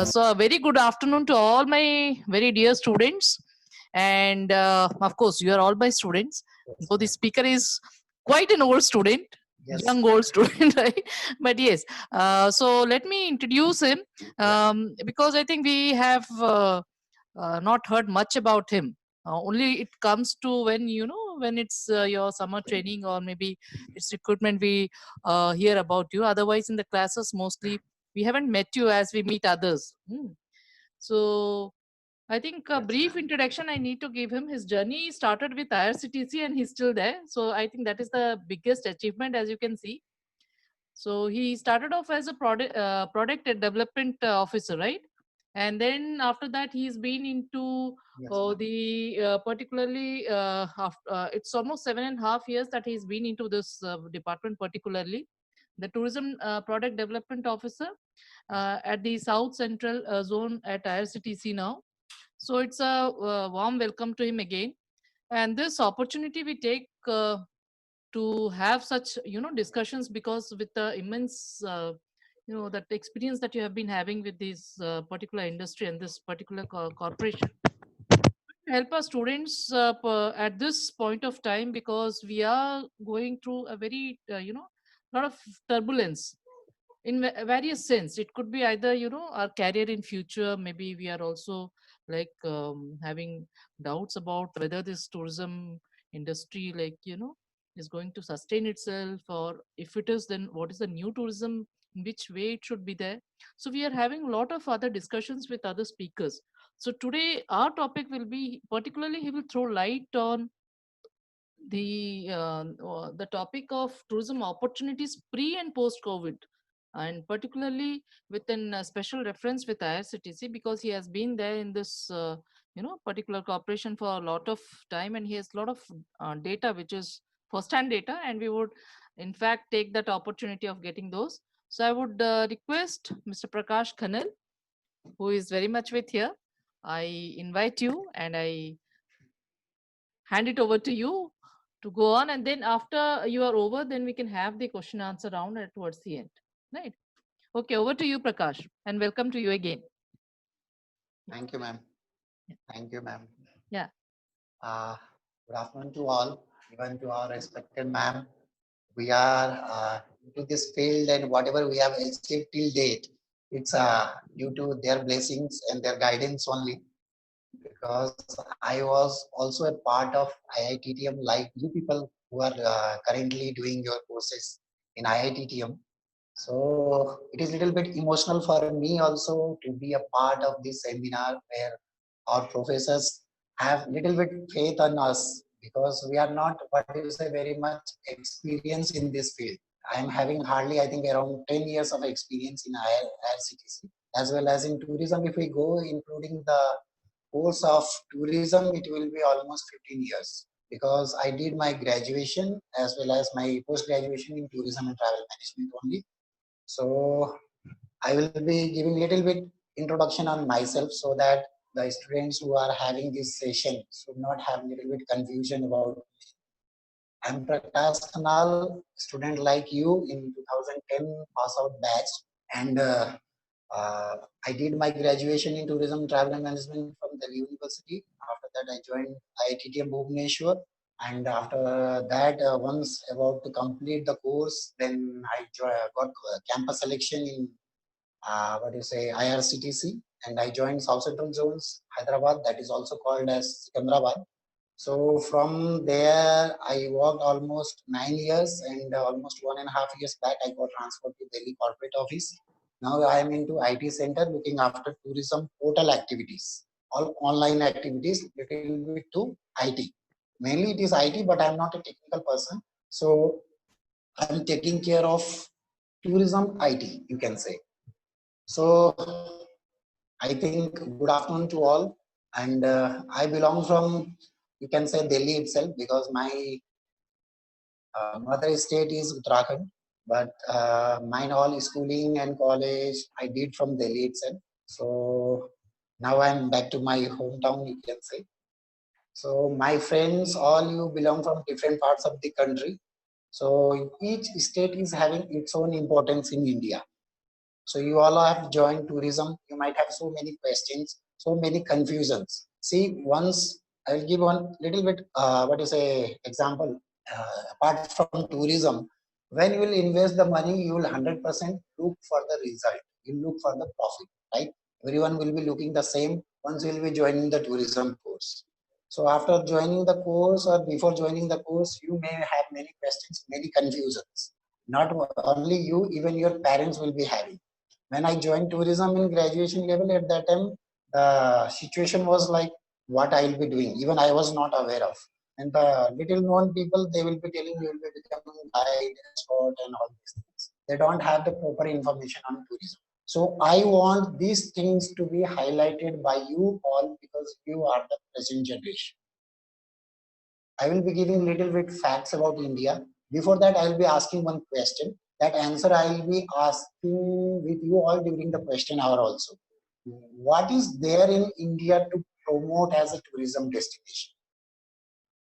So a very good afternoon to all my very dear students. And of course, you are all my students. Though the speaker is quite an old student, young old student, right? But yes, so let me introduce him because I think we have not heard much about him. Only it comes to when when it's your summer training or maybe it's recruitment we hear about you. Otherwise, in the classes, mostly we haven't met you as we meet others. So I think a brief introduction I need to give him. His journey started with IRCTC and he's still there. So I think that is the biggest achievement, as you can see. So he started off as a product and development officer, right? And then after that, he's been into the particularly it's almost 7.5 years that he's been into this department, particularly the tourism product development officer at the South Central zone at IRCTC now. So it's a warm welcome to him again. And this opportunity we take to have such discussions because with the immense that experience that you have been having with this particular industry and this particular corporation help our students at this point of time because we are going through a very lot of turbulence in various sense. It could be either our career in future, maybe we are also like having doubts about whether this tourism industry is going to sustain itself, or if it is, then what is the new tourism, in which way it should be there. So we are having a lot of other discussions with other speakers. So today our topic will be, particularly he will throw light on the topic of tourism opportunities pre and post COVID, and particularly within a special reference with IRCTC because he has been there in this particular corporation for a lot of time, and he has a lot of data which is first-hand data, and we would in fact take that opportunity of getting those. So I would request Mr. Prakash Khanal, who is very much with here. I invite you and I hand it over to you to go on, and then after you are over, then we can have the question answer round towards the end, right? Okay, over to you, Prakash, and welcome to you again. Thank you, ma'am. Thank you, ma'am. Yeah. Good afternoon to all, even to our respected ma'am. We are into this field, and whatever we have achieved till date, it's due to their blessings and their guidance only. Because I was also a part of IITTM, like you people who are currently doing your courses in IITTM. So it is a little bit emotional for me also to be a part of this seminar where our professors have little bit faith on us, because we are not, what you say, very much experience in this field. I am having hardly, I think, around 10 years of experience in IRCTC, as well as in tourism. If we go including the course of tourism, it will be almost 15 years, because I did my graduation as well as my post graduation in tourism and travel management only. So I will be giving little bit introduction on myself, so that the students who are having this session should not have little bit confusion about me. I'm Prakash Khanal, student like you in 2010 pass out batch, and I did my graduation in tourism travel and management from Delhi University. After that, I joined IITTM Bhubaneswar, and after that, once about to complete the course, then I got campus selection in what do you say, IRCTC, and I joined South Central Zones, Hyderabad, that is also called as Sikandrabad. So from there, I worked almost 9 years, and almost 1.5 years back, I got transferred to Delhi corporate office. Now I am into IT center looking after tourism portal activities, all online activities, little bit to IT. Mainly it is IT, but I am not a technical person. So I am taking care of tourism IT, you can say. So I think good afternoon to all, and I belong from, you can say, Delhi itself, because my mother state is Uttarakhand, but mine all schooling and college I did from Delhi itself. So now I'm back to my hometown, you can say. So my friends, all you belong from different parts of the country. So each state is having its own importance in India. So you all have joined tourism. You might have so many questions, so many confusions. See, once I'll give one little bit, what you say, example. Apart from tourism, when you will invest the money, you will 100% look for the result. You look for the profit, right? Everyone will be looking the same once you will be joining the tourism course. So after joining the course or before joining the course, you may have many questions, many confusions. Not only you, even your parents will be having. When I joined tourism in graduation level, at that time, the situation was like what I will be doing. Even I was not aware of. And the little known people, they will be telling you will be becoming guide, escort, and all these things. They don't have the proper information on tourism. So I want these things to be highlighted by you all because you are the present generation. I will be giving little bit facts about India. Before that, I will be asking one question. That answer I will be asking with you all during the question hour also. What is there in India to promote as a tourism destination?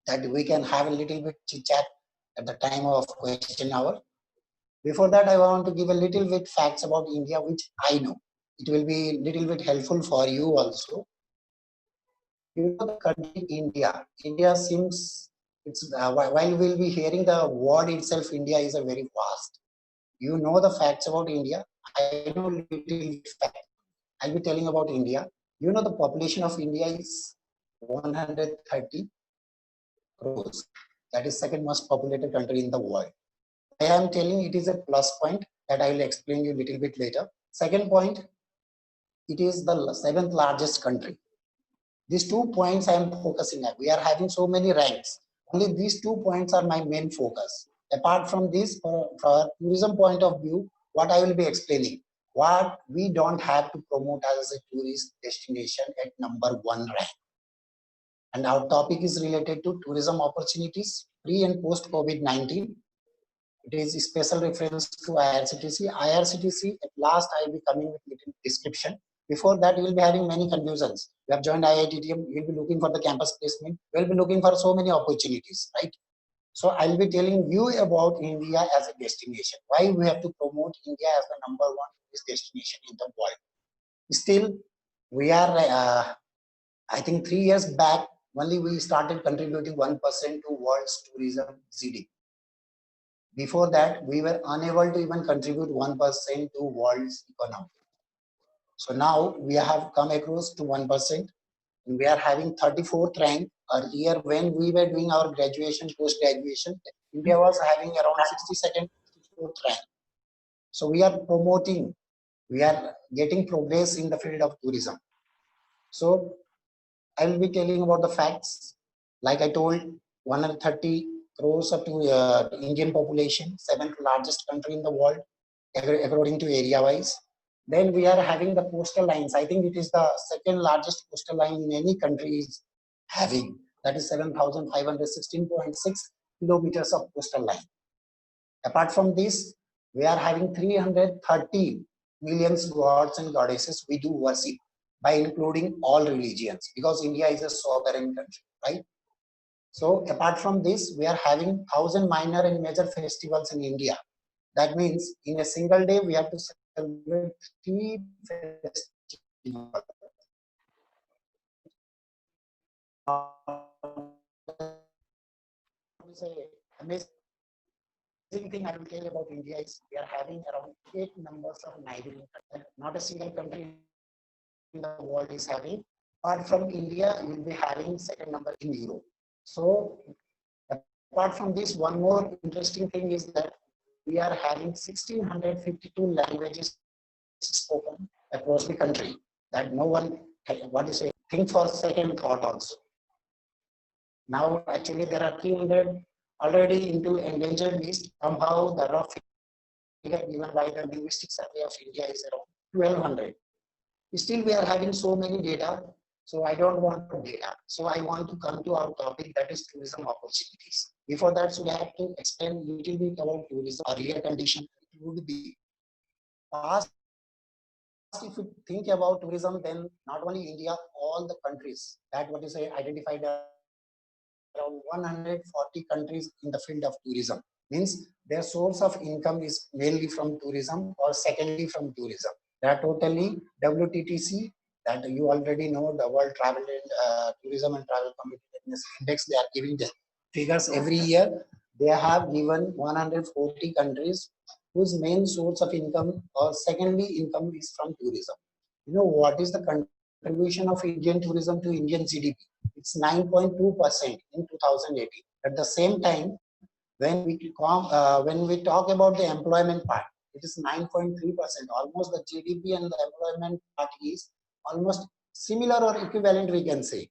That we can have a little bit chit chat at the time of question hour. Before that, I want to give a little bit facts about India, which I know. It will be little bit helpful for you also. You know the country India. India seems it's while we'll be hearing the word itself, India is a very vast. You know the facts about India. I know little fact. I'll be telling about India. You know the population of India is 130 crores. That is second most populated country in the world. I am telling it is a plus point that I will explain you a little bit later. Second point, it is the seventh largest country. These 2 points I am focusing at. We are having so many ranks. Only these 2 points are my main focus. Apart from this, for tourism point of view, what I will be explaining, what we don't have to promote as a tourist destination at number one rank. And our topic is related to tourism opportunities pre and post COVID-19. It is a special reference to IRCTC. IRCTC, at last I will be coming with little description. Before that, you will be having many confusions. You have joined IITTM, you will be looking for the campus placement. You will be looking for so many opportunities, right? So I will be telling you about India as a destination. Why we have to promote India as the number one destination in the world. Still, we are, I think 3 years back, only we started contributing 1% to world's tourism GDP. Before that, we were unable to even contribute 1% to world's economy. So now we have come across to 1%. And we are having 34th rank. Earlier, when we were doing our graduation, post-graduation, India was having around 62nd, 64th rank. So we are promoting, we are getting progress in the field of tourism. So I will be telling about the facts. Like I told, 130 crores of Indian population, seventh largest country in the world, according to area wise. Then we are having the coastal lines. I think it is the second largest coastal line in any country is having. That is 7,516.6 kilometers of coastal line. Apart from this, we are having 330 million gods and goddesses we do worship by including all religions because India is a sovereign country, right? So apart from this, we are having 1,000 minor and major festivals in India. That means in a single day, we have to celebrate 3 festivals. Amazing thing I will tell you about India is we are having around 8 numbers of neighboring countries. Not a single country in the world is having. Apart from India, you will be having second number in Europe. So apart from this, one more interesting thing is that we are having 1,652 languages spoken across the country that no one, what you say, think for second thought also. Now, actually, there are 300 already into endangered list. Somehow, the rough figure given by the Linguistic Survey of India is around 1,200. Still, we are having so many data. So I don't want data. So I want to come to our topic, that is tourism opportunities. Before that, so we have to explain a little bit about tourism. Earlier condition it would be past. If you think about tourism, then not only India, all the countries that what you say identified around 140 countries in the field of tourism. Means their source of income is mainly from tourism or secondly from tourism. They are totally WTTC, that you already know, the World Travel and Tourism and Travel Competitiveness Index. They are giving the figures every year. They have given 140 countries whose main source of income or secondly income is from tourism. You know what is the contribution of Indian tourism to Indian GDP? It's 9.2% in 2018. At the same time, when we talk about the employment part, it is 9.3%. Almost the GDP and the employment part is almost similar or equivalent, we can say.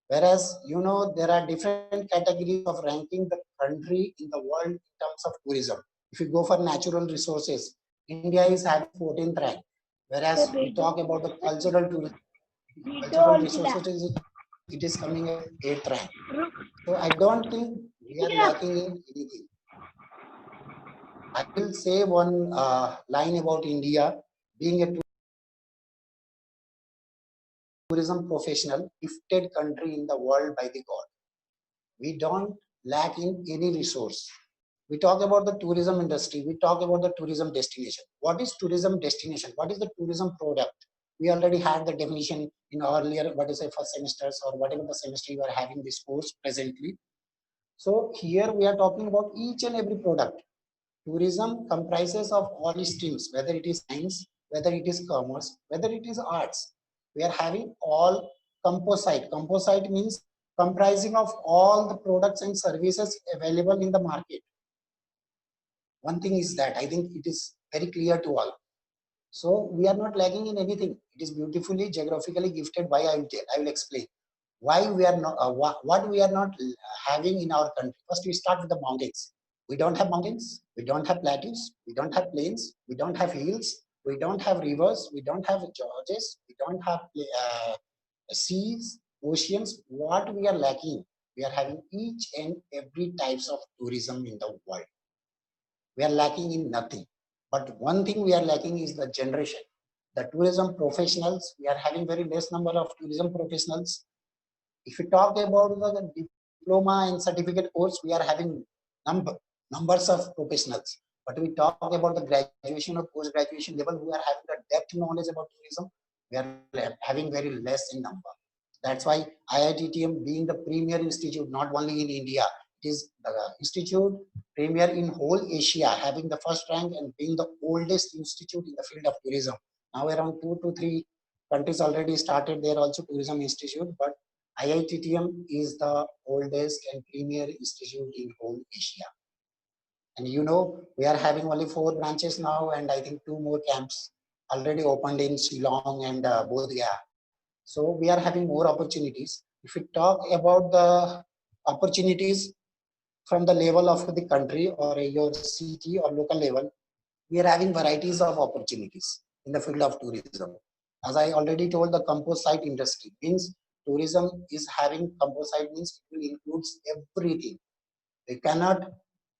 Whereas, you know, there are different categories of ranking the country in the world in terms of tourism. If you go for natural resources, India is having 14th rank. Whereas we talk about the cultural resources, it is coming at 8th rank. So I don't think we are lacking in anything. I will say one line about India being a tourism professional, gifted country in the world by the God. We don't lack in any resource. We talk about the tourism industry. We talk about the tourism destination. What is tourism destination? What is the tourism product? We already had the definition in earlier, what is say, first semesters or whatever the semester you are having this course presently. So here we are talking about each and every product. Tourism comprises of all streams, whether it is science, whether it is commerce, whether it is arts. We are having all composite. Composite means comprising of all the products and services available in the market. One thing is that I think it is very clear to all. So we are not lagging in anything. It is beautifully geographically gifted. Why I will explain. Why we are not, what we are not having in our country. First, we start with the mountains. We don't have mountains. We don't have plateaus. We don't have plains. We don't have hills. We don't have rivers. We don't have gorges. We don't have seas, oceans. What we are lacking, we are having each and every types of tourism in the world. We are lacking in nothing. But one thing we are lacking is the generation. The tourism professionals, we are having very less number of tourism professionals. If you talk about the diploma and certificate course, we are having numbers of professionals. But we talk about the graduation or post-graduation level who are having the depth knowledge about tourism, we are having very less in number. That's why IITTM being the premier institute, not only in India, it is the institute premier in whole Asia, having the first rank and being the oldest institute in the field of tourism. Now around 2 to 3 countries already started there also tourism institute, but IITTM is the oldest and premier institute in whole Asia. And you know, we are having only 4 branches now, and I think 2 more camps already opened in Shillong and Bodh Gaya. So we are having more opportunities. If we talk about the opportunities from the level of the country or your city or local level, we are having varieties of opportunities in the field of tourism. As I already told, the composite industry means tourism is having composite means it includes everything. You cannot,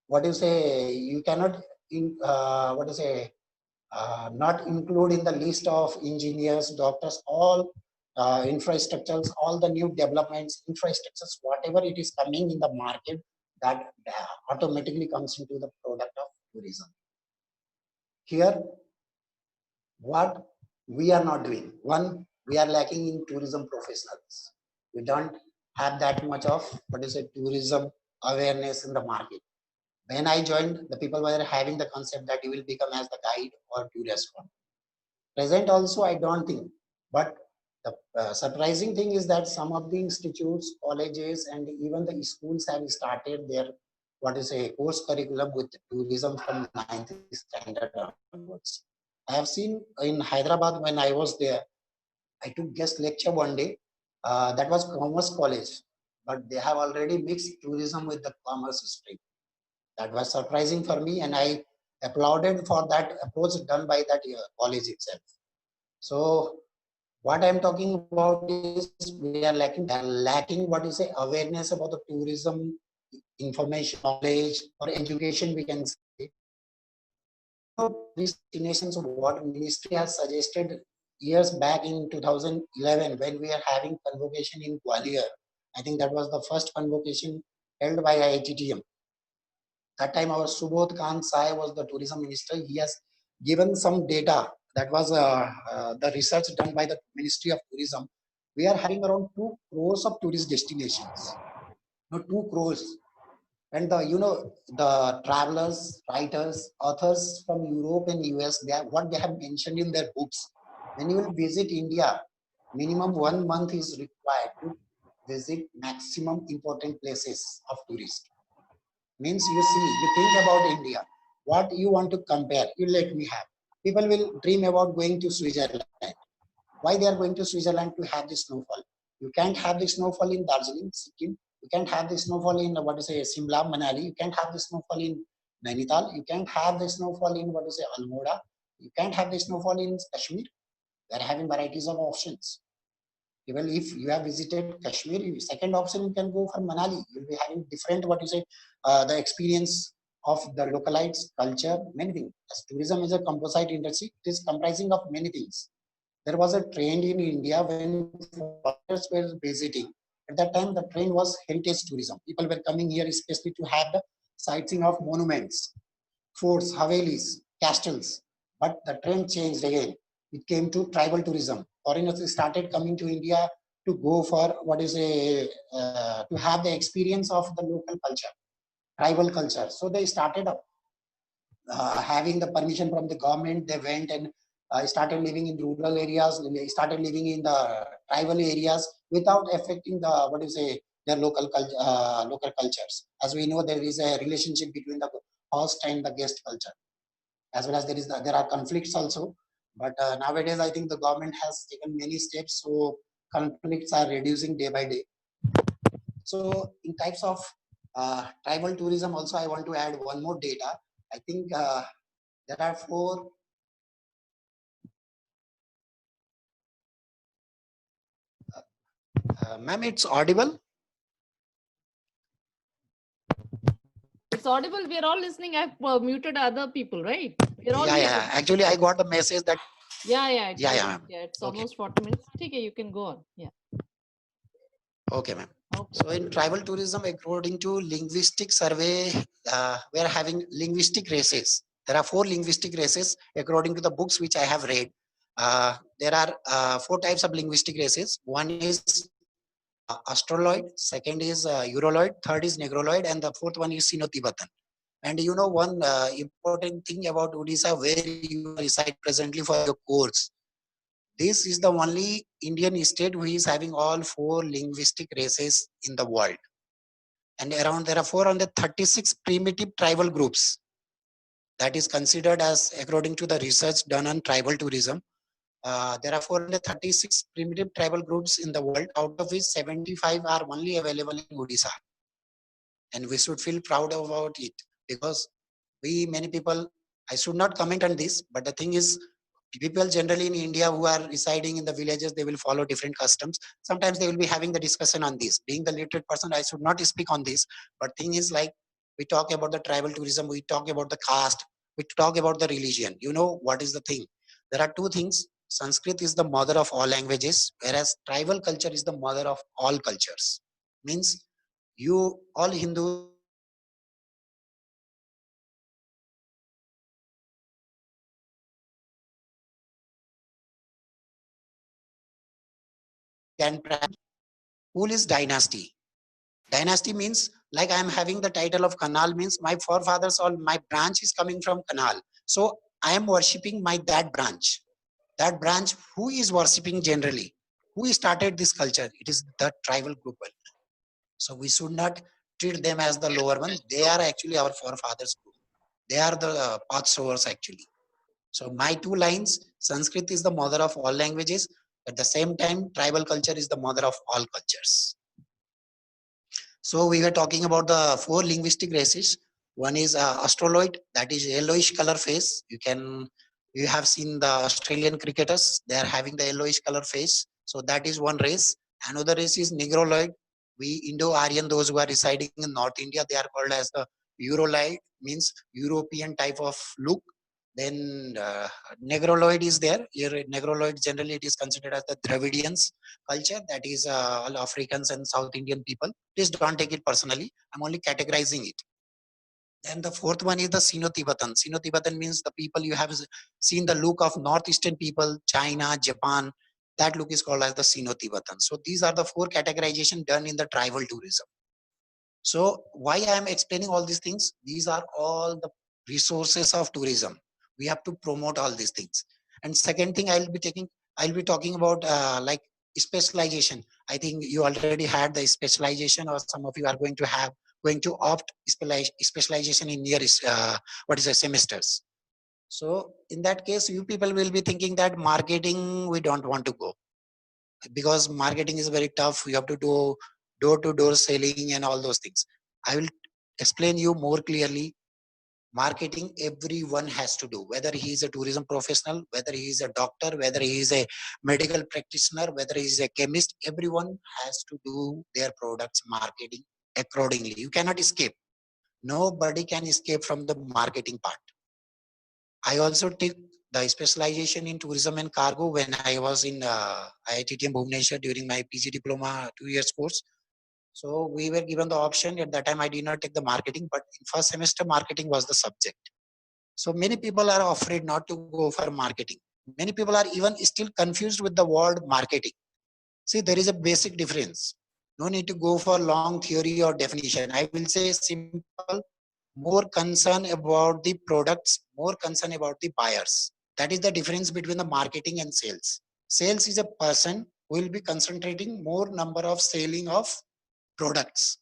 what you say, you cannot, what you say, not include in the list of engineers, doctors, all infrastructures, all the new developments, infrastructures, whatever it is coming in the market, that automatically comes into the product of tourism. Here, what we are not doing. One, we are lacking in tourism professionals. We don't have that much of what is it, tourism awareness in the market. When I joined, the people were having the concept that you will become as the guide or tourist one. Present also, I don't think. But the surprising thing is that some of the institutes, colleges, and even the schools have started their what is a course curriculum with tourism from 9th standard onwards. I have seen in Hyderabad when I was there, I took guest lecture one day. That was Commerce College, but they have already mixed tourism with the commerce stream. That was surprising for me, and I applauded for that approach done by that college itself. So what I'm talking about is we are lacking what is say awareness about the tourism, information, knowledge, or education, we can say. Destinations of what ministry has suggested years back in 2011 when we are having convocation in Gwalior. I think that was the first convocation held by IITTM. That time our Subodh Kant Sai was the tourism minister. He has given some data that was the research done by the Ministry of Tourism. We are having around 2 crores of tourist destinations. No, 2 crores. And the travelers, writers, authors from Europe and US, what they have mentioned in their books. When you will visit India, minimum 1 month is required to visit maximum important places of tourists. Means you think about India, what you want to compare, you let me have. People will dream about going to Switzerland. Why they are going to Switzerland? To have the snowfall. You can't have the snowfall in Darjeeling, Sikkim. You can't have the snowfall in Simla, Manali. You can't have the snowfall in Nainital. You can't have the snowfall in Almora. You can't have the snowfall in Kashmir. They are having varieties of options. Even if you have visited Kashmir, second option you can go for Manali. You'll be having different the experience of the localized culture, many things. As tourism is a composite industry, it is comprising of many things. There was a trend in India when foreigners were visiting. At that time, the trend was heritage tourism. People were coming here especially to have the sightseeing of monuments, forts, havelis, castles. But the trend changed again. It came to tribal tourism. Foreigners started coming to India to go for to have the experience of the local culture, tribal culture. So they started having the permission from the government. They went and started living in rural areas. They started living in the tribal areas without affecting the their local cultures. As we know, there is a relationship between the host and the guest culture, as well as there are conflicts also. But nowadays, I think the government has taken many steps, so conflicts are reducing day by day. So in types of tribal tourism, also I want to add one more data. I think there are 4. Ma'am, it's audible. It's audible. We are all listening. I've muted other people, right? We're all Yeah. Actually, I got the message that. Yeah. Yeah. It's almost 40 minutes. Okay, you can go on. Yeah. Okay, ma'am. Okay. So in tribal tourism, according to linguistic survey, we are having linguistic races. There are 4 linguistic races according to the books which I have read. There are 4 types of linguistic races. One is Australoid, second is Euraloid, third is Negroloid, and the fourth one is Sino-Tibetan. And one important thing about Odisha, where you reside presently for your course, this is the only Indian state who is having all 4 linguistic races in the world. And around there are 436 primitive tribal groups that is considered as, according to the research done on tribal tourism, there are 436 primitive tribal groups in the world, out of which 75 are only available in Odisha. And we should feel proud about it, because many people, I should not comment on this, but the thing is, people generally in India who are residing in the villages, they will follow different customs. Sometimes they will be having the discussion on this. Being the literate person, I should not speak on this. But thing is, like, we talk about the tribal tourism, we talk about the caste, we talk about the religion. What is the thing? There are 2 things. Sanskrit is the mother of all languages, whereas tribal culture is the mother of all cultures. Means you all Hindus can practice. Who is dynasty? Dynasty means, like, I am having the title of Kanal, means my forefathers, or my branch is coming from Kanal. So I am worshipping that branch. That branch, who is worshipping generally? Who started this culture? It is the tribal group. So we should not treat them as the lower one. They are actually our forefathers group. They are the path showers actually. So my 2 lines, Sanskrit is the mother of all languages. At the same time, tribal culture is the mother of all cultures. So we were talking about the 4 linguistic races. One is Australoid, that is yellowish color face. You have seen the Australian cricketers, they are having the yellowish color face. So that is one race. Another race is Negroloid. We Indo-Aryan, those who are residing in North India, they are called as the Euroloid, means European type of look. Then Negroloid is there. Here, Negroloid generally it is considered as the Dravidians culture, that is all Africans and South Indian people. Please don't take it personally. I'm only categorizing it. Then the fourth one is the Sino-Tibetan. Sino-Tibetan means the people you have seen the look of northeastern people, China, Japan. That look is called as the Sino-Tibetan. So these are the four categorization done in the tribal tourism. So why I am explaining all these things? These are all the resources of tourism. We have to promote all these things. And second thing I'll be talking about like specialization. I think you already had the specialization, or some of you are going to opt specialization in your what is the semesters. So in that case, you people will be thinking that marketing we don't want to go, because marketing is very tough. You have to do door to door selling and all those things. I will explain you more clearly. Marketing everyone has to do, whether he is a tourism professional, whether he is a doctor, whether he is a medical practitioner, whether he is a chemist. Everyone has to do their products marketing accordingly. You cannot escape. Nobody can escape from the marketing part. I also took the specialization in tourism and cargo when I was in IITTM Bhubaneswar during my PG diploma 2 years course. So we were given the option. At that time, I did not take the marketing, but in first semester, marketing was the subject. So many people are afraid not to go for marketing. Many people are even still confused with the word marketing. See, there is a basic difference. No need to go for long theory or definition. I will say simple, more concern about the products, more concern about the buyers. That is the difference between the marketing and sales. Sales is a person who will be concentrating more number of selling of products.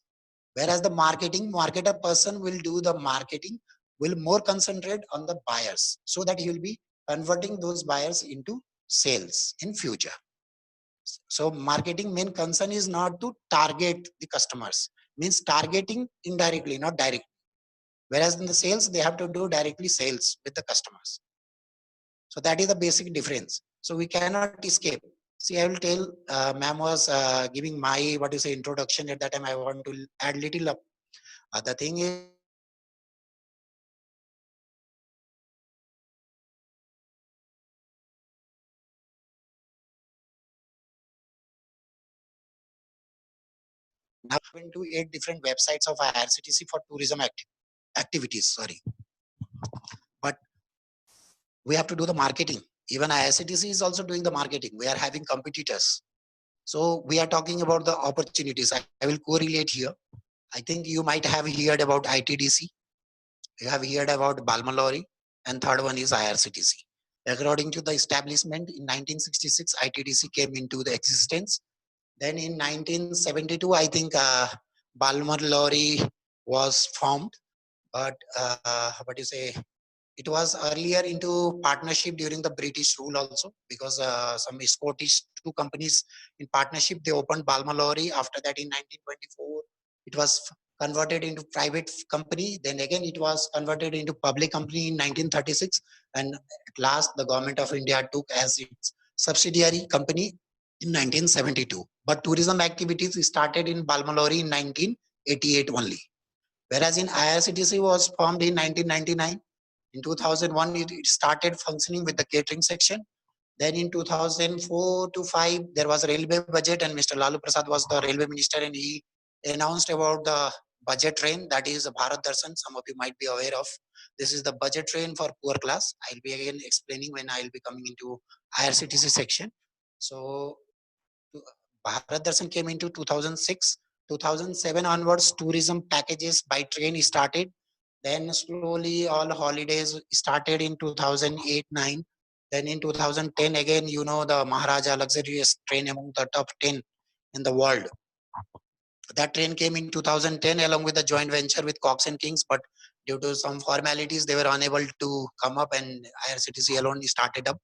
Whereas the marketer person will do the marketing, will more concentrate on the buyers, so that he will be converting those buyers into sales in future. So marketing main concern is not to target the customers, means targeting indirectly, not direct. Whereas in the sales, they have to do directly sales with the customers. So that is the basic difference. So we cannot escape. See, I will tell, ma'am was giving my, what is the introduction. At that time, I want to add little up. The thing is, now into 8 different websites of IRCTC for tourism activities. Sorry, but we have to do the marketing. Even IRCTC is also doing the marketing. We are having competitors. So we are talking about the opportunities. I will correlate here. I think you might have heard about ITDC. You have heard about Balmalori, and third one is IRCTC. According to the establishment in 1966, ITDC came into the existence. Then in 1972, I think Balmalori was formed. But what you say, it was earlier into partnership during the British rule also, because some Scottish two companies in partnership, they opened Balmalori. After that in 1924, it was converted into private company. Then again, it was converted into public company in 1936. And at last, the government of India took as its subsidiary company in 1972. But tourism activities started in Balmalori in 1988 only. Whereas in IRCTC was formed in 1999. In 2001, it started functioning with the catering section. Then in 2004 to 5, there was a railway budget, and Mr. Lalu Prasad was the railway minister, and he announced about the budget train, that is Bharat Darshan. Some of you might be aware of. This is the budget train for poor class. I'll be again explaining when I'll be coming into IRCTC section. So Bharat Darshan came into 2006. 2007 onwards, tourism packages by train started. Then slowly all holidays started in 2008-9. Then in 2010 again, you know, the Maharaja luxurious train among the top 10 in the world. That train came in 2010 along with a joint venture with Cox and Kings, but due to some formalities, they were unable to come up, and IRCTC alone started up.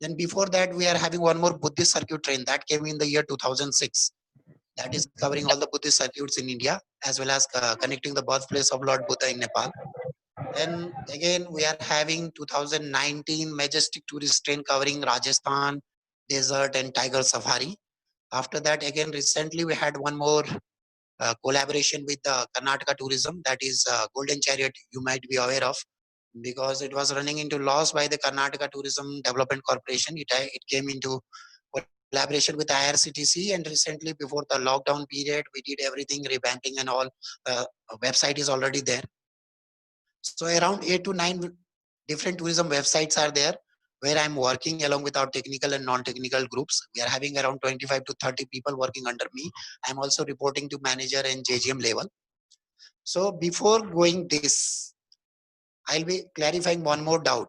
Then before that, we are having one more Buddhist circuit train that came in the year 2006. That is covering all the Buddhist circuits in India, as well as connecting the birthplace of Lord Buddha in Nepal. Then again, we are having 2019 Majestic Tourist Train covering Rajasthan, desert and tiger safari. After that, again, recently we had one more collaboration with Karnataka Tourism, that is Golden Chariot, you might be aware of, because it was running into loss by the Karnataka Tourism Development Corporation. It came into collaboration with IRCTC, and recently before the lockdown period, we did everything, revamping and all. Website is already there. So around 8 to 9 different tourism websites are there where I'm working along with our technical and non-technical groups. We are having around 25 to 30 people working under me. I'm also reporting to manager and JGM level. So before going this, I'll be clarifying one more doubt.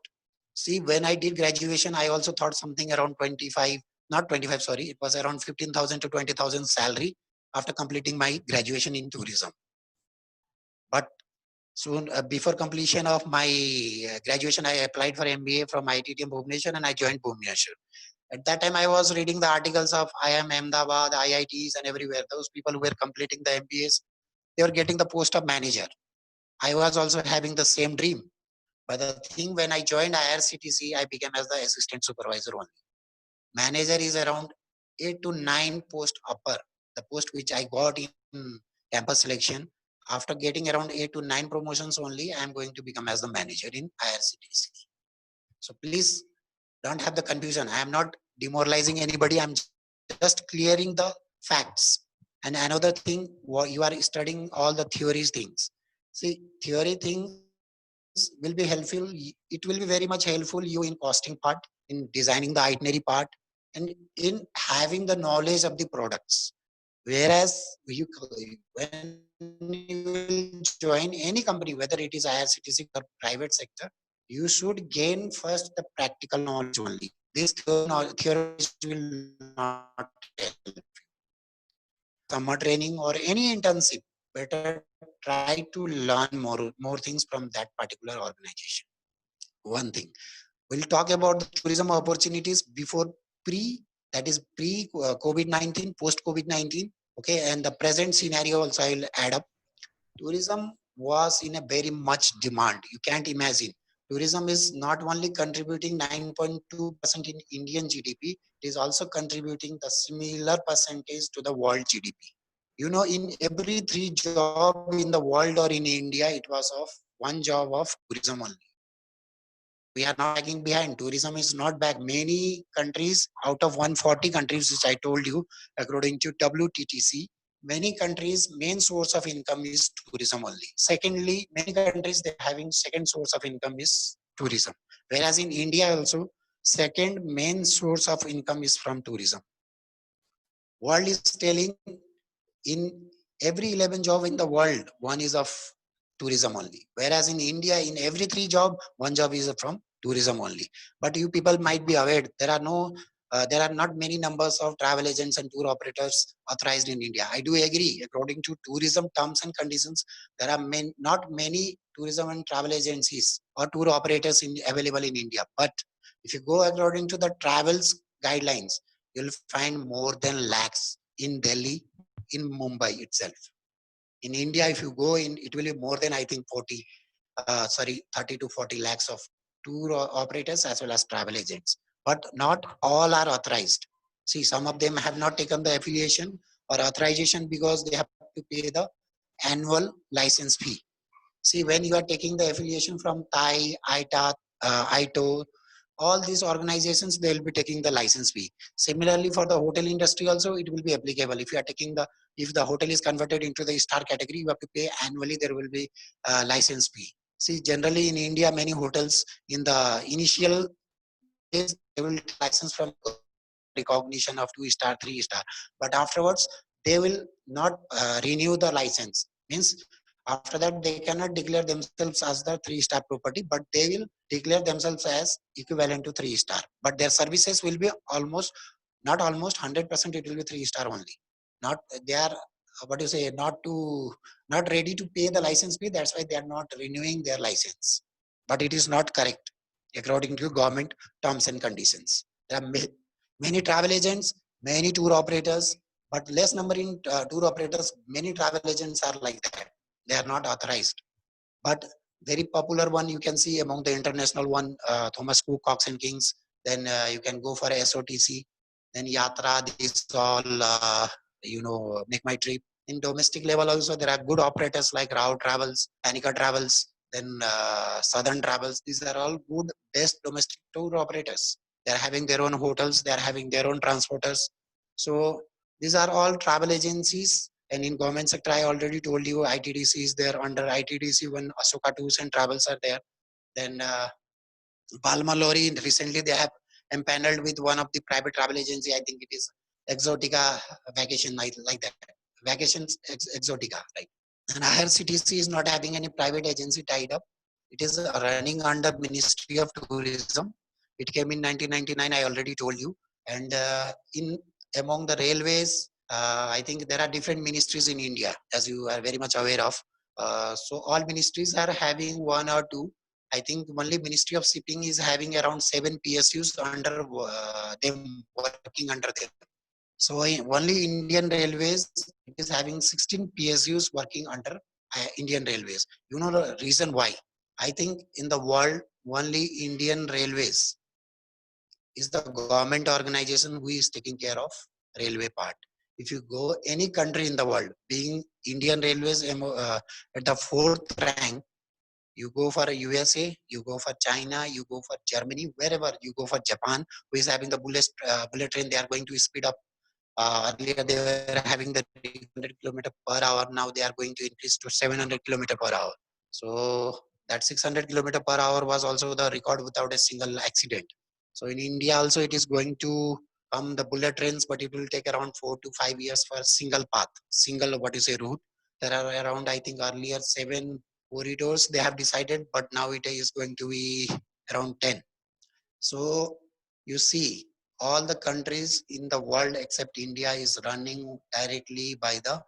See, when I did graduation, I also thought something around 25, not 25, sorry, it was around 15,000 to 20,000 salary after completing my graduation in tourism. But soon, before completion of my graduation, I applied for MBA from IITM Bhubaneswar and I joined Bhubaneswar. At that time, I was reading the articles of IIM Ahmedabad, IITs, and everywhere. Those people who were completing the MBAs, they were getting the post of manager. I was also having the same dream. But the thing, when I joined IRCTC, I became as the assistant supervisor only. Manager is around 8 to 9 post upper. The post which I got in campus selection, after getting around 8 to 9 promotions only, I am going to become as the manager in IRCTC. So please don't have the confusion. I am not demoralizing anybody. I'm just clearing the facts. And another thing, you are studying all the theories things. See, theory things will be helpful. It will be very much helpful you in costing part, in designing the itinerary part, and in having the knowledge of the products. Whereas when you will join any company, whether it is IRCTC or private sector, you should gain first the practical knowledge only. This theory knowledge will not help you. If you are going for a summer training or any internship, better try to learn more things from that particular organization. One thing. We'll talk about the tourism opportunities before pre, that is pre COVID-19, post COVID-19. Okay, and the present scenario also I will add up. Tourism was in a very much demand. You can't imagine. Tourism is not only contributing 9.2% in Indian GDP, it is also contributing the similar percentage to the world GDP. You know, in every 3 jobs in the world or in India, it was of one job of tourism only. We are not lagging behind. Tourism is not back. Many countries out of 140 countries, which I told you, according to WTTC, many countries' main source of income is tourism only. Secondly, many countries they're having second source of income is tourism. Whereas in India also, second main source of income is from tourism. World is telling in every 11 job in the world, one is of tourism only. Whereas in India, in every 3 job, one job is from tourism only. But you people might be aware, there are not many numbers of travel agents and tour operators authorized in India. I do agree. According to tourism terms and conditions, there are not many tourism and travel agencies or tour operators available in India. But if you go according to the travels guidelines, you'll find more than lakhs in Delhi, in Mumbai itself. In India, if you go in, it will be more than I think 30 to 40 lakhs of tour operators as well as travel agents. But not all are authorized. See, some of them have not taken the affiliation or authorization because they have to pay the annual license fee. See, when you are taking the affiliation from TAI, ITA, ITO, all these organizations, they will be taking the license fee. Similarly, for the hotel industry also, it will be applicable. If you are taking if the hotel is converted into the star category, you have to pay annually, there will be license fee. See, generally in India, many hotels in the initial days, they will take license from recognition of 2 star, 3 star. But afterwards, they will not renew the license. Means after that, they cannot declare themselves as the 3 star property, but they will declare themselves as equivalent to 3 star. But their services will be not almost 100%. It will be 3 star only. Not they are what do you say? Not ready to pay the license fee. That's why they are not renewing their license. But it is not correct according to government terms and conditions. There are many travel agents, many tour operators, but less number in tour operators. Many travel agents are like that. They are not authorized. But very popular one you can see among the international one, Thomas Cook, Cox and Kings. Then you can go for SOTC. Then Yatra, these all, make my trip. In domestic level also, there are good operators like Rao Travels, Panica Travels, then Southern Travels. These are all good, best domestic tour operators. They are having their own hotels. They are having their own transporters. So these are all travel agencies And in government sector, I already told you ITDC is there. Under ITDC, one Ashoka Tours and Travels are there. Then Palma Lorry, recently they have empaneled with one of the private travel agency. I think it is Exotica Vacation, like that. Vacations Exotica, right? And IRCTC is not having any private agency tied up. It is running under Ministry of Tourism. It came in 1999. I already told you. And in among the railways, I think there are different ministries in India, as you are very much aware of. So all ministries are having one or two. I think only Ministry of Shipping is having around 7 PSUs under them, working under them. So only Indian Railways, it is having 16 PSUs working under Indian Railways. You know the reason why? I think in the world, only Indian Railways is the government organization who is taking care of railway part. If you go any country in the world, being Indian Railways at the fourth rank, you go for USA, you go for China, you go for Germany, wherever you go for Japan, who is having the bullet train, they are going to speed up. Earlier they were having the 300 km per hour. Now they are going to increase to 700 km per hour. So that 600 km per hour was also the record without a single accident. So in India also it is going to come the bullet trains, but it will take around 4 to 5 years for a single path, single what you say route. There are around, I think earlier 7 corridors they have decided, but now it is going to be around 10. So you see, all the countries in the world except India is running directly by the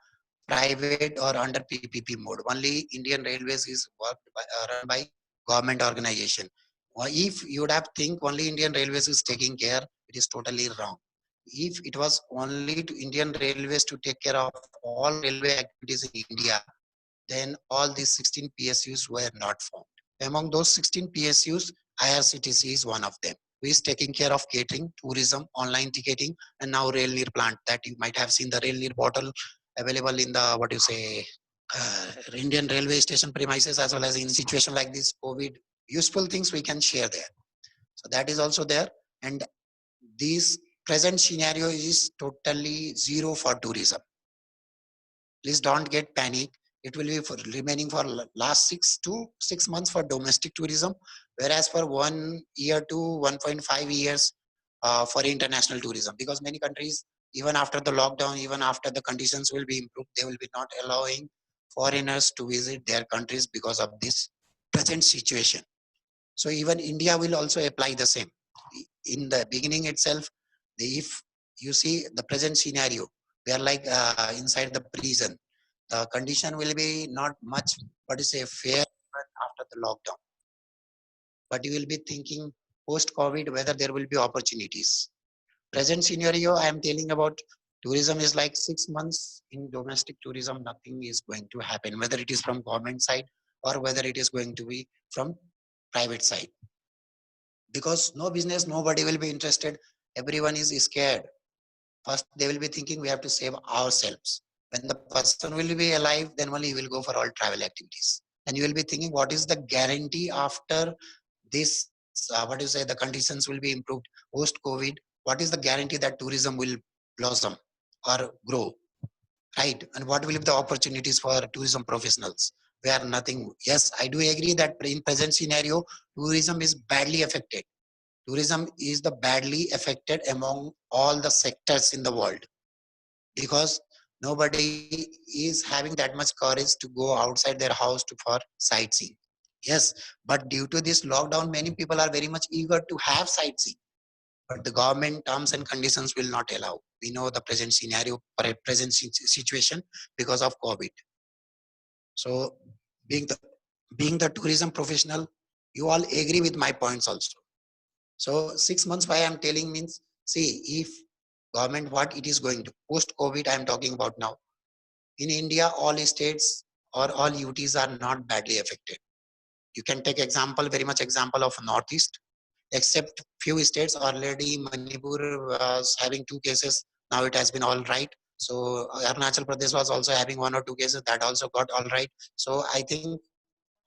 private or under PPP mode. Only Indian Railways is run by government organization. If you would have think only Indian Railways is taking care, it is totally wrong. If it was only to Indian Railways to take care of all railway activities in India, then all these 16 PSUs were not formed. Among those 16 PSUs, IRCTC is one of them, who is taking care of catering, tourism, online ticketing, and now Rail Neer plant that you might have seen the Rail Neer bottle available in the, what you say, Indian railway station premises, as well as in situation like this, COVID, useful things we can share there. So that is also there. And this present scenario is totally zero for tourism. Please don't get panic. It will be remaining for last 6 months for domestic tourism, whereas for 1 year to 1.5 years for international tourism. Because many countries, even after the lockdown, even after the conditions will be improved, they will be not allowing foreigners to visit their countries because of this present situation. So even India will also apply the same. In the beginning itself, if you see the present scenario, we are like inside the prison. The condition will be not much, but it's a fair after the lockdown. But you will be thinking post-COVID whether there will be opportunities. Present scenario I am telling about tourism is like 6 months. In domestic tourism, nothing is going to happen, whether it is from government side or whether it is going to be from private side. Because no business, nobody will be interested. Everyone is scared. First, they will be thinking we have to save ourselves. When the person will be alive, then only you will go for all travel activities. And you will be thinking, what is the guarantee after this? What do you say? The conditions will be improved post COVID. What is the guarantee that tourism will blossom or grow? Right? And what will be the opportunities for tourism professionals? Where nothing. Yes, I do agree that in present scenario, tourism is badly affected. Tourism is the badly affected among all the sectors in the world, because nobody is having that much courage to go outside their house for sightseeing. Yes, but due to this lockdown, many people are very much eager to have sightseeing, but the government terms and conditions will not allow. We know the present scenario, present situation because of COVID. So being the tourism professional, you all agree with my points also. So 6 months why I'm telling means, see, if government what it is going to post COVID, I'm talking about now. In India, all states or all UTs are not badly affected. You can take example, very much example of Northeast, except few states already. Manipur was having 2 cases. Now it has been all right. So Arunachal Pradesh was also having 1 or 2 cases. That also got all right. So I think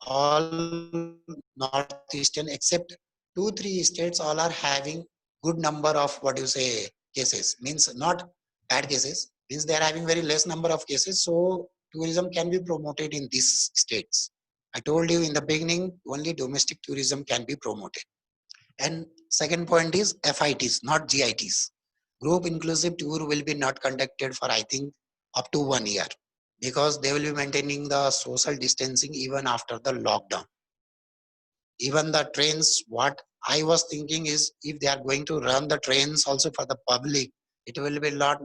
all Northeastern except 2-3 states all are having good number of what you say cases, means not bad cases, means they are having very less number of cases. So tourism can be promoted in these states. I told you in the beginning, only domestic tourism can be promoted. And second point is FITs, not GITs. Group inclusive tour will be not conducted for, I think, up to 1 year, because they will be maintaining the social distancing even after the lockdown. Even the trains, what I was thinking is, if they are going to run the trains also for the public, it will be not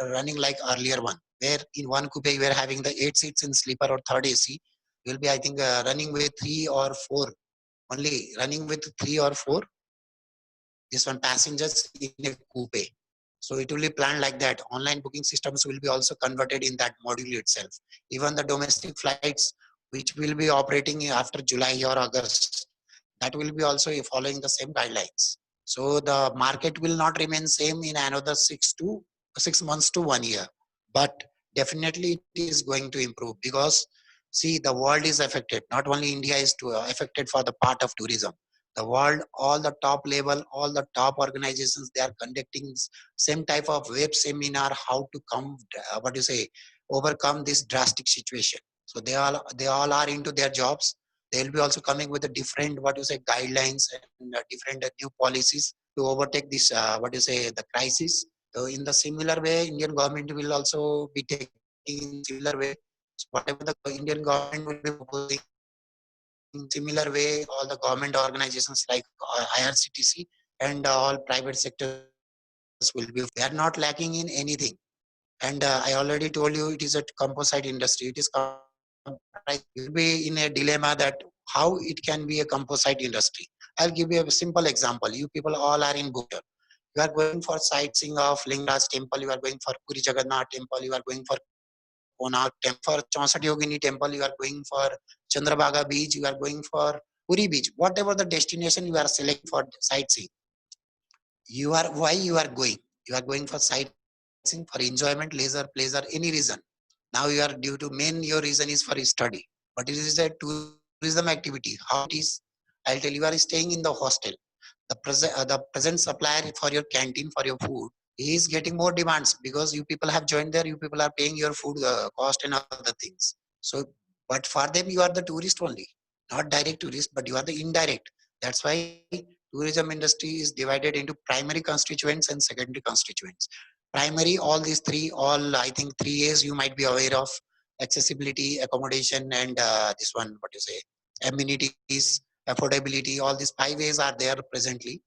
running like earlier one, where in one coupe you are having the 8 seats in sleeper or third AC. You will be, I think, running with 3 or 4, only running with 3 or 4 this one passengers in a coupe. So it will be planned like that. Online booking systems will be also converted in that module itself. Even the domestic flights, which will be operating after July or August, that will be also following the same guidelines. So the market will not remain same in another 6 months to 1 year, but definitely it is going to improve, because see, the world is affected. Not only India is affected for the part of tourism. The world, all the top level, all the top organizations, they are conducting same type of web seminar, how to come, overcome this drastic situation. So they all are into their jobs. They will be also coming with a different, guidelines and different new policies to overtake this, the crisis. So in the similar way, Indian government will also be taking in similar way. So whatever the Indian government will be proposing, in similar way, all the government organizations like IRCTC and all private sectors will be. They are not lacking in anything. And I already told you, it is a composite industry. It is you will be in a dilemma that how it can be a composite industry. I'll give you a simple example. You people all are in Bhutan. You are going for sightseeing of Lingaraj temple. You are going for Puri Jagannath temple. You are going for Konark temple, for Chaunsat Yogini temple. You are going for Chandrabhaga beach. You are going for Puri beach. Whatever the destination you are selecting for sightseeing, why you are going? You are going for sightseeing, for enjoyment, leisure, pleasure, any reason. Now you are due to main, your reason is for study, but it is a tourism activity. How it is? I'll tell you. You are staying in the hostel. The present supplier for your canteen, for your food, he is getting more demands, because you people have joined there. You people are paying your food cost and other things. So, but for them, you are the tourist only, not direct tourist, but you are the indirect. That's why tourism industry is divided into primary constituents and secondary constituents. Primary, all these three, all I think 3 A's you might be aware of: accessibility, accommodation, and this one, amenities, affordability. All these 5 A's are there presently.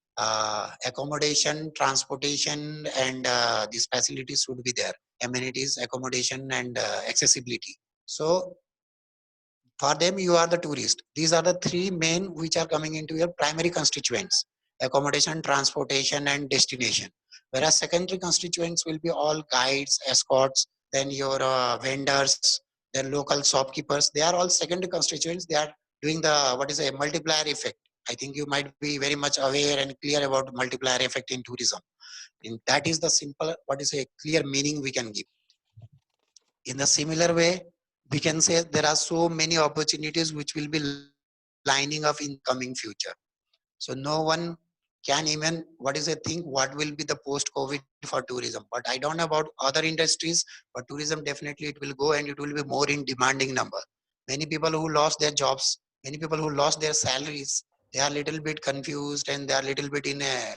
Accommodation, transportation, and these facilities should be there. Amenities, accommodation, and accessibility. So for them, you are the tourist. These are the three main which are coming into your primary constituents: accommodation, transportation, and destination. Whereas secondary constituents will be all guides, escorts, then your vendors, then local shopkeepers. They are all secondary constituents. They are doing the multiplier effect. I think you might be very much aware and clear about multiplier effect in tourism. And that is the simple clear meaning we can give. In the similar way, we can say there are so many opportunities which will be lining up in coming future. So no one can even think what will be the post COVID for tourism. But I don't know about other industries, but tourism definitely it will go, and it will be more in demanding number. Many people who lost their jobs, many people who lost their salaries, they are little bit confused, and they are little bit in a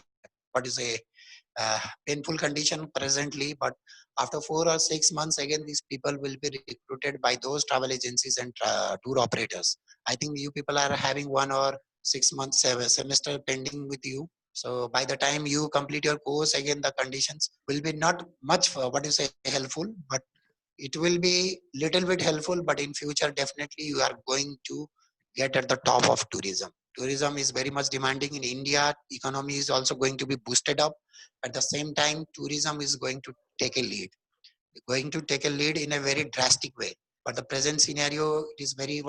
painful condition presently. But after 4 or 6 months, again these people will be recruited by those travel agencies and tour operators. I think you people are having 1 or 6 months semester pending with you. So by the time you complete your course, again the conditions will be not much helpful, but it will be little bit helpful. But in future, definitely you are going to get at the top of tourism. Tourism is very much demanding in India. Economy is also going to be boosted up. At the same time, tourism is going to take a lead, in a very drastic way. But the present scenario, it is very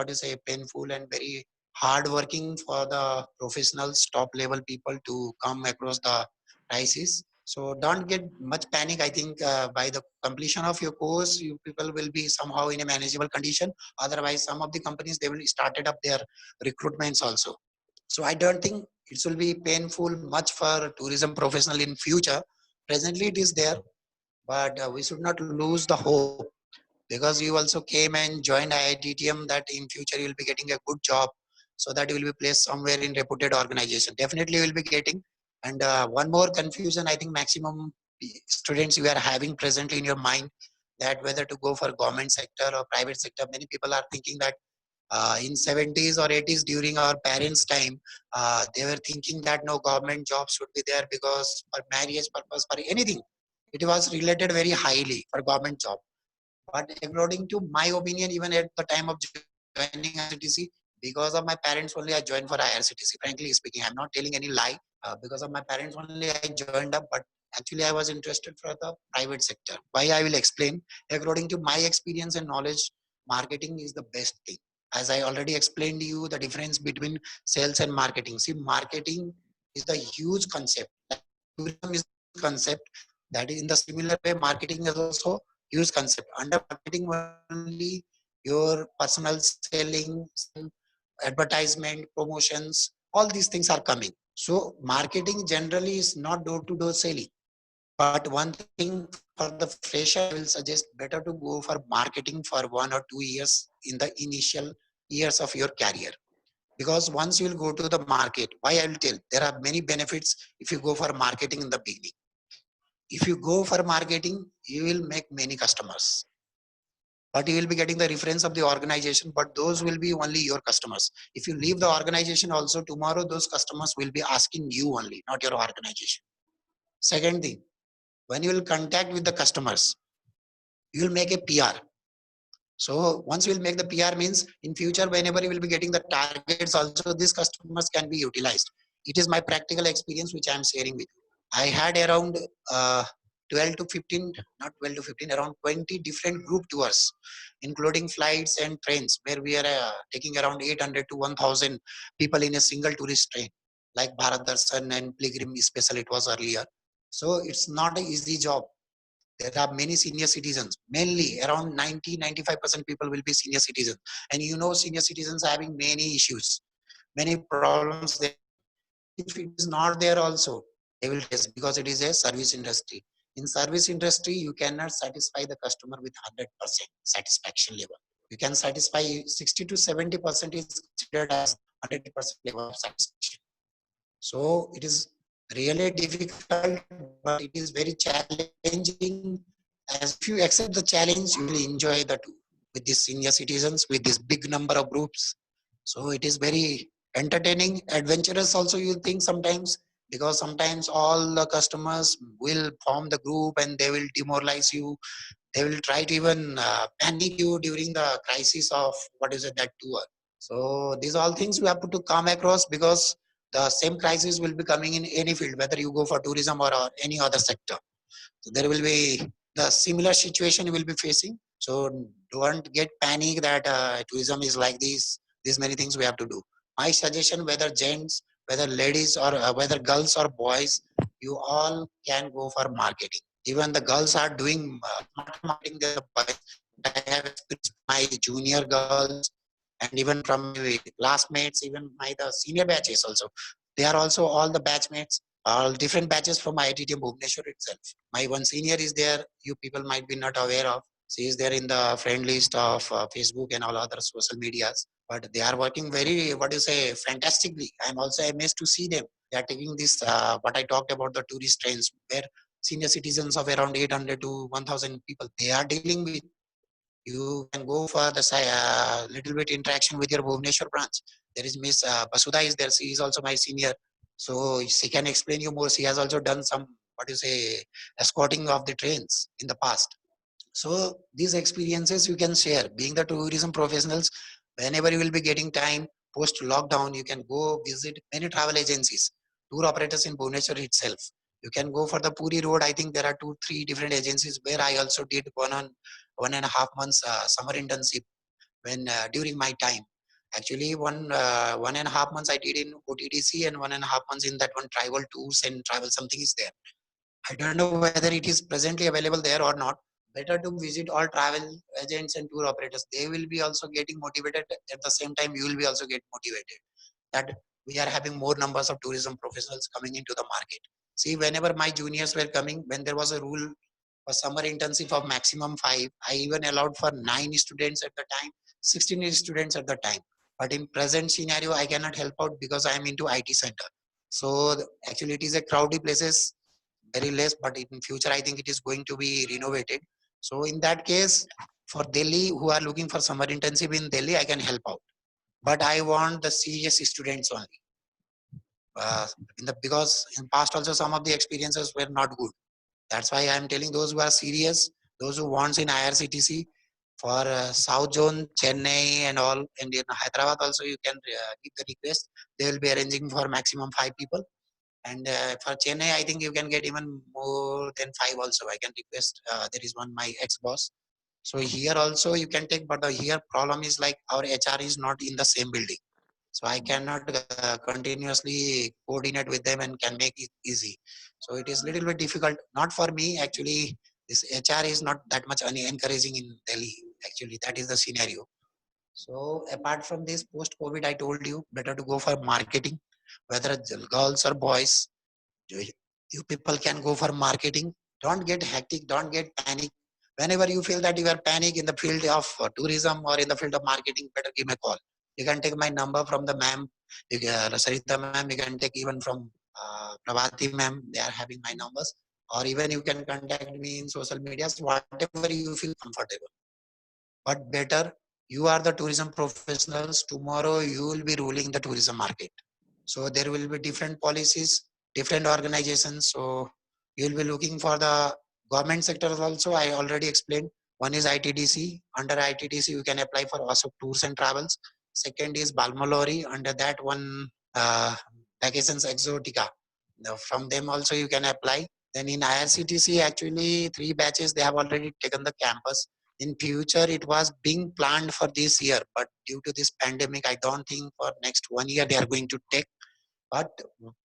painful and very hard working for the professionals, top level people to come across the crisis. So don't get much panic. I think by the completion of your course, you people will be somehow in a manageable condition. Otherwise, some of the companies, they will started up their recruitments also. So I don't think it will be painful much for tourism professional in future. Presently, it is there, but we should not lose the hope, because you also came and joined IITTM, that in future you will be getting a good job, so that you will be placed somewhere in reputed organization. Definitely you will be getting. And one more confusion, I think maximum students you are having presently in your mind, that whether to go for government sector or private sector. Many people are thinking that in 70s or 80s during our parents' time, they were thinking that no government job should be there, because for marriage purpose, for anything, it was related very highly for government job. But according to my opinion, even at the time of joining IRCTC, because of my parents only, I joined for IRCTC. Frankly speaking, I'm not telling any lie. Because of my parents only, I joined up. But actually, I was interested for the private sector. Why, I will explain. According to my experience and knowledge, marketing is the best thing. As I already explained to you, the difference between sales and marketing. See, marketing is the huge concept. Like tourism is concept. That is in the similar way, marketing is also huge concept. Under marketing only, your personal selling, advertisement, promotions, all these things are coming. So marketing generally is not door to door selling. But one thing for the fresher, I will suggest better to go for marketing for 1 or 2 years in the initial years of your career. Because once you will go to the market, why I will tell, there are many benefits if you go for marketing in the beginning. If you go for marketing, you will make many customers, but you will be getting the reference of the organization, but those will be only your customers. If you leave the organization also, tomorrow those customers will be asking you only, not your organization. Second thing, when you will contact with the customers, you will make a PR. So once you will make the PR, means in future whenever you will be getting the targets also, these customers can be utilized. It is my practical experience which I am sharing with you. I had around uh, 12 to 15, not 12 to 15, around 20 different group tours, including flights and trains, where we are taking around 800 to 1000 people in a single tourist train, like Bharat Darshan and Pilgrim Special it was earlier. So it's not an easy job. There are many senior citizens, mainly around 90-95% people will be senior citizens. And you know, senior citizens are having many issues, many problems they are facing. If it is not there also, they will test, because it is a service industry. In service industry, you cannot satisfy the customer with 100% satisfaction level. You can satisfy 60 to 70% is considered as 100% level of satisfaction. So it is really difficult, but it is very challenging. As if you accept the challenge, you will enjoy the tour with these senior citizens, with this big number of groups. So it is very entertaining, adventurous also, you think sometimes, because sometimes all the customers will form the group and they will demoralize you. They will try to even panic you during the crisis of what is it, that tour. So these all things we have to come across, because the same crisis will be coming in any field, whether you go for tourism or any other sector. So there will be the similar situation you will be facing. So don't get panic that tourism is like this. These many things we have to do. My suggestion, whether gents, whether ladies, or whether girls or boys, you all can go for marketing. Even the girls are doing marketing their boys. I have experienced my junior girls, and even from my classmates, even my the senior batches also. They are also all the batchmates, all different batches from IITM Bhubaneswar itself. My one senior is there, you people might be not aware of. She is there in the friend list of Facebook and all other social medias. But they are working very, what do you say, fantastically. I'm also amazed to see them. They are taking this, what I talked about, the tourist trains, where senior citizens of around 800 to 1000 people, they are dealing with. You can go for the little bit interaction with your Bhubaneswar branch. There is Miss Basudha is there. She is also my senior. So she can explain you more. She has also done some, what you say, escorting of the trains in the past. So these experiences you can share. Being the tourism professionals, whenever you will be getting time post lockdown, you can go visit many travel agencies, tour operators in Bhubaneswar itself. You can go for the Puri Road. I think there are 2-3 different agencies where I also did 1.5 months summer internship when during my time. Actually, 1.5 months I did in OTDC, and 1.5 months in that one travel tours and travel something is there. I don't know whether it is presently available there or not. Better to visit all travel agents and tour operators. They will be also getting motivated. At the same time, you will be also get motivated that we are having more numbers of tourism professionals coming into the market. See, whenever my juniors were coming, when there was a rule for summer internship of maximum 5. I even allowed for 9 students at the time, 16 students at the time. But in present scenario, I cannot help out because I am into IT center. So actually it is a crowded places, very less, but in future, I think it is going to be renovated. So in that case, for Delhi, who are looking for summer internship in Delhi, I can help out. But I want the serious students only. Because in past also some of the experiences were not good. That's why I'm telling those who are serious, those who wants in IRCTC for South Zone, Chennai and all, and in Hyderabad also you can give the request. They will be arranging for maximum 5 people. And for Chennai, I think you can get even more than 5 also. I can request. There is one my ex-boss. So here also you can take, but the here problem is like our HR is not in the same building. So I cannot continuously coordinate with them and can make it easy. So it is little bit difficult. Not for me actually. This HR is not that much encouraging in Delhi. Actually, that is the scenario. So apart from this, post-COVID, I told you better to go for marketing, whether girls or boys. You people can go for marketing. Don't get hectic. Don't get panic. Whenever you feel that you are panic in the field of tourism or in the field of marketing, better give me a call. You can take my number from the ma'am, Sarita ma'am. You can take even from Pravati ma'am. They are having my numbers. Or even you can contact me in social medias, whatever you feel comfortable. But better, you are the tourism professionals. Tomorrow you will be ruling the tourism market. So there will be different policies, different organizations. So you will be looking for the government sectors also. I already explained. One is ITDC. Under ITDC, you can apply for Asok Tours and Travels. Second is Balmalori. Under that one, Vacations Exotica. Now, from them also you can apply. Then in IRCTC, actually 3 batches, they have already taken the campus. In future, it was being planned for this year, but due to this pandemic, I don't think for next 1 year they are going to take. But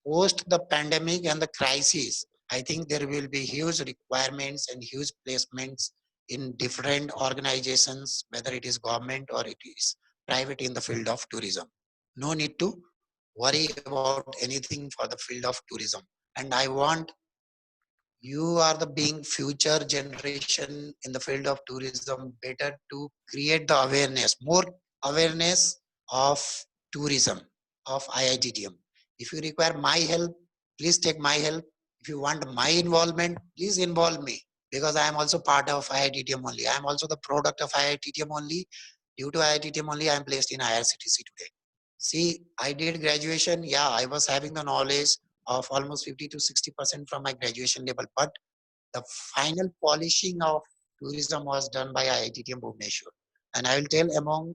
post the pandemic and the crisis, I think there will be huge requirements and huge placements in different organizations, whether it is government or it is private in the field of tourism. No need to worry about anything for the field of tourism. And I want you are the being future generation in the field of tourism, better to create the awareness, more awareness of tourism, of IITTM. If you require my help, please take my help. If you want my involvement, please involve me, because I am also part of IITTM only. I am also the product of IITTM only. Due to IITTM only, I am placed in IRCTC today. See, I did graduation. Yeah, I was having the knowledge of almost 50 to 60% from my graduation level. But the final polishing of tourism was done by IITTM Bhubaneswar. And I will tell, among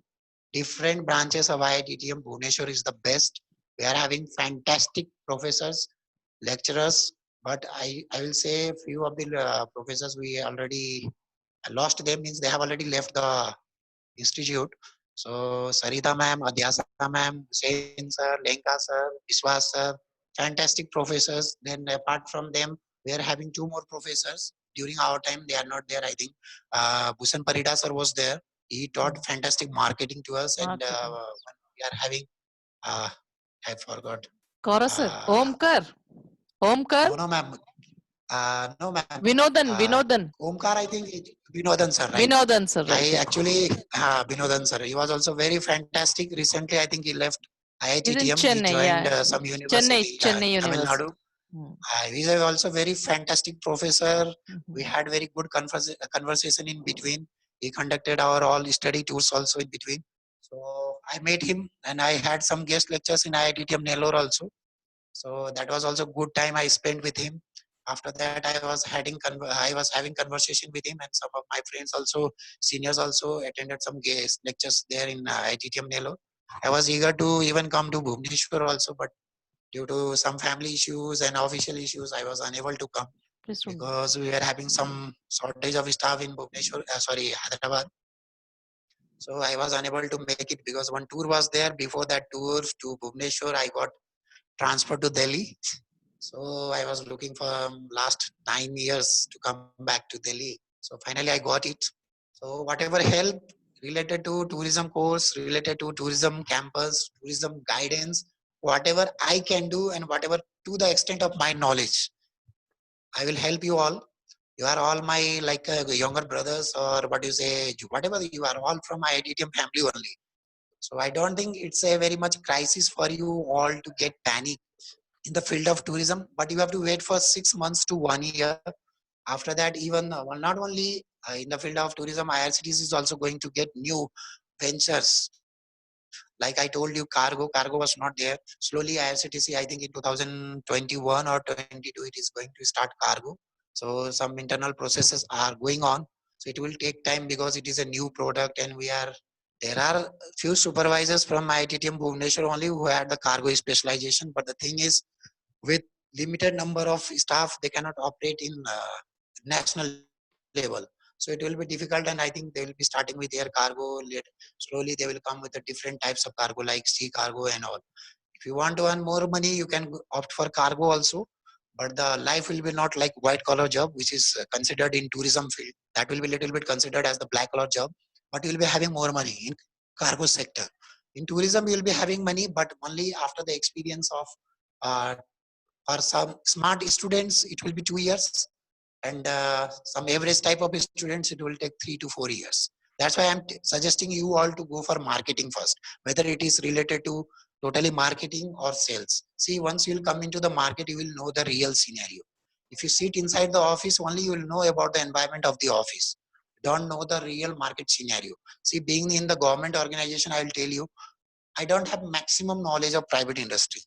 different branches of IITTM, Bhubaneswar is the best. We are having fantastic professors, lecturers, but I will say few of the professors we already lost them, means they have already left the institute. So Sarita ma'am, Adhyasa ma'am, Hussain sir, Lenka sir, Biswas sir, fantastic professors. Then apart from them, we are having 2 more professors. During our time, they are not there, I think. Bhusan Parida sir was there. He taught fantastic marketing to us. And we are having, I forgot. Kaura sir, Omkar. No, ma'am. No, ma'am. Vinodan. Omkar, I think Vinodan sir, right? Vinodan sir, right. I actually, Vinodan sir, he was also very fantastic. Recently, I think he left He's in IITTM. Chennai, He joined yeah. some university, Chennai Tamil University. Nadu. He's also very fantastic professor. We had very good conversation in between. He conducted our all study tours also in between. So I met him and I had some guest lectures in IITTM Nellore also. So that was also good time I spent with him. After that, I was having conversation with him, and some of my friends also, seniors also attended some guest lectures there in IITTM Nellore. I was eager to even come to Bhubaneswar also, but due to some family issues and official issues, I was unable to come because we were having some shortage of staff in Bhubaneswar, Hyderabad. So I was unable to make it because one tour was there. Before that tour to Bhubaneswar, I got transferred to Delhi. So I was looking for last 9 years to come back to Delhi. So finally I got it. So whatever help related to tourism course, related to tourism campus, tourism guidance, whatever I can do and whatever to the extent of my knowledge, I will help you all. You are all my like younger brothers, or what you say, whatever, you are all from my ITTM family only. So I don't think it's a very much crisis for you all to get panic in the field of tourism, but you have to wait for 6 months to 1 year. After that, even well, not only in the field of tourism, IRCTC is also going to get new ventures. Like I told you, cargo was not there. Slowly, IRCTC, I think in 2021 or 22, it is going to start cargo. So some internal processes are going on. So it will take time because it is a new product, and there are few supervisors from IITM Bhubaneswar only who had the cargo specialization. But the thing is, with limited number of staff, they cannot operate in national level. So it will be difficult, and I think they will be starting with air cargo. Slowly they will come with the different types of cargo like sea cargo and all. If you want to earn more money, you can opt for cargo also. But the life will be not like white collar job, which is considered in tourism field. That will be little bit considered as the black collar job, but you will be having more money in cargo sector. In tourism, you will be having money, but only after the experience of uh, for some smart students, it will be 2 years, and some average type of students, it will take 3 to 4 years. That's why I'm suggesting you all to go for marketing first, whether it is related to totally marketing or sales. See, once you will come into the market, you will know the real scenario. If you sit inside the office only, you will know about the environment of the office, don't know the real market scenario. See, being in the government organization, I will tell you, I don't have maximum knowledge of private industry.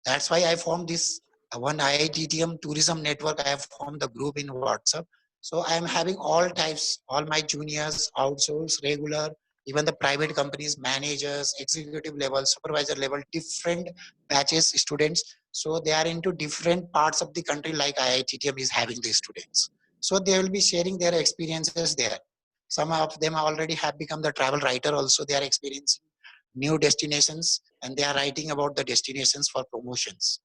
That's why I formed this one IITTM tourism network. I have formed the group in WhatsApp. So I am having all types, all my juniors, outsource, regular, even the private companies, managers, executive level, supervisor level, different batches, students. So they are into different parts of the country, like IITTM is having these students. So they will be sharing their experiences there. Some of them already have become the travel writer also. They are experiencing new destinations, and they are writing about the destinations for promotions.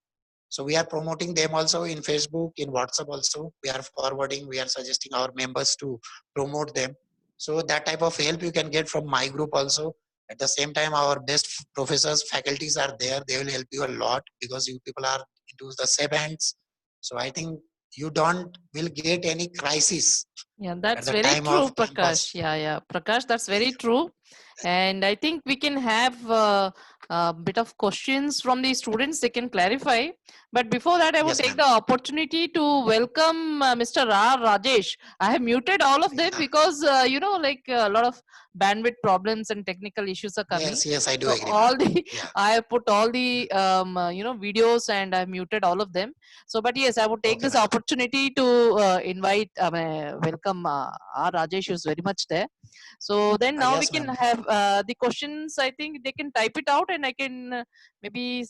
So we are promoting them also in Facebook, in WhatsApp also. We are forwarding, we are suggesting our members to promote them. So that type of help you can get from my group also. At the same time, our best professors, faculties are there. They will help you a lot because you people are into the same hands. So I think you don't will get any crisis Yeah, at that's the very time true, of Prakash. campus. Yeah, Prakash, that's very true. And I think we can have a bit of questions from the students. They can clarify. But before that, I would Yes, take ma'am. the opportunity to welcome Mr. R. Rajesh. I have muted all of them Yeah. because, like a lot of bandwidth problems and technical issues are coming. Yes, yes, I do So agree, ma'am. all the, Yeah. I have put all the, videos and I've muted all of them. So, but yes, I would take Okay, this ma'am. opportunity to invite, welcome R. Rajesh, who's very much there. So then now we Yes, can ma'am. have the questions. I think they can type it out, and I can maybe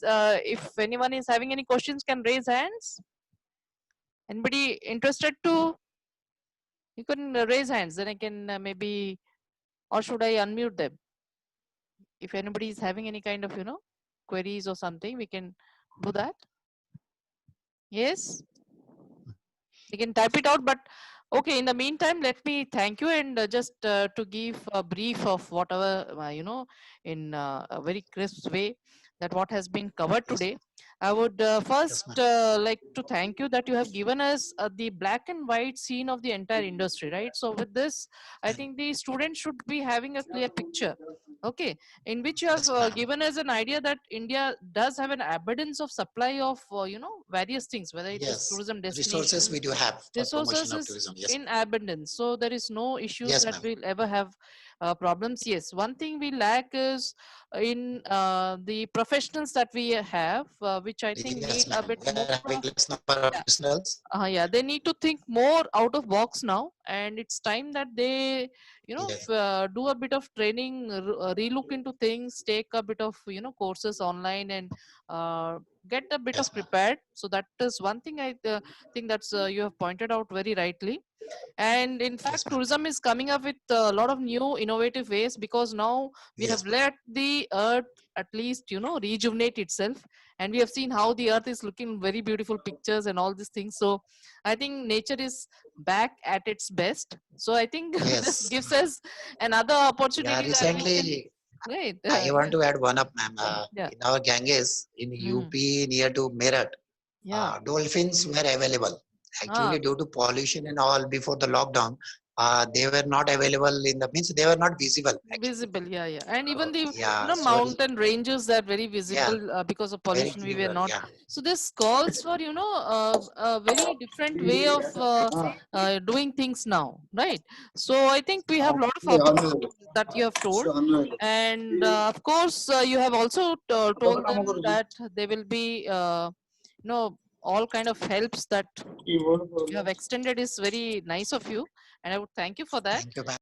if anyone is having any questions, can raise hands. Anybody interested to? You can raise hands. Then I can maybe, or should I unmute them? If anybody is having any kind of queries or something, we can do that. Yes. You can type it out, but okay, in the meantime, let me thank you, and just to give a brief of whatever in a very crisp way, that what has been covered Yes, today. I would yes, first ma'am. like to thank you that you have given us the black and white scene of the entire industry, right? So with this, I think the students should be having a clear picture, okay, in which you have Yes, ma'am. given us an idea that India does have an abundance of supply of various things, whether it is Yes. tourism Resources we destinations, do have for resources promotion of is tourism. Yes, in ma'am. abundance, so there is no issues Yes, that ma'am. we'll ever have problems. Yes, one thing we lack is in the professionals that we have, which I think Yes, need ma'am. a We bit are more having less number of yeah. professionals. Yeah, they need to think more out of box now, and it's time that they Yes. do a bit of training, relook into things, take a bit of courses online, and uh, get a bit of Yes, ma'am. prepared. So that is one thing I think that's you have pointed out very rightly. And in fact, Yes, ma'am. tourism is coming up with a lot of new innovative ways, because now we have Yes, ma'am. let the earth at least rejuvenate itself, and we have seen how the earth is looking very beautiful pictures and all these things. So I think nature is back at its best. So I think this Yes. gives us another Yeah, opportunity that we can, recently right. I want to add one up, ma'am. Yeah. In our Ganges in Mhm. UP near to Meerut, Yeah. dolphins were available. Actually, due to pollution and all before the lockdown, they were not available in the means they were not visible. Actually. Visible, yeah. And even the Yeah, so mountain ranges that very visible because of very pollution. We were clear. not. Yeah, So this calls for a very different way of doing things now, right? So I think we have a lot of opportunities that you have told, and of course you have also told them that there will be all kind of helps that you have extended is very nice of you, and I would thank you for that. thank you, ma'am.